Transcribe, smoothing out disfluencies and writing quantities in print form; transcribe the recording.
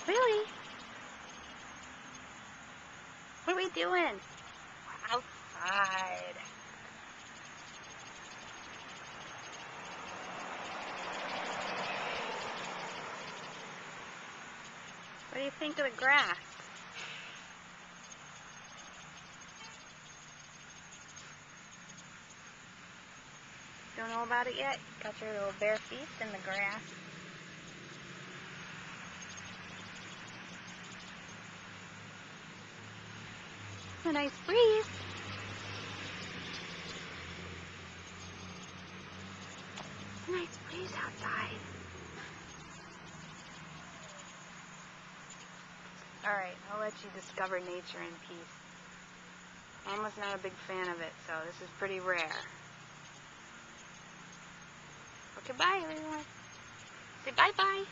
Really? What are we doing? We're outside. What do you think of the grass? Don't know about it yet? Got your little bare feet in the grass. A nice breeze. Nice breeze outside. Alright, I'll let you discover nature in peace. Mama's not a big fan of it, so this is pretty rare. Okay, bye everyone. Say bye-bye.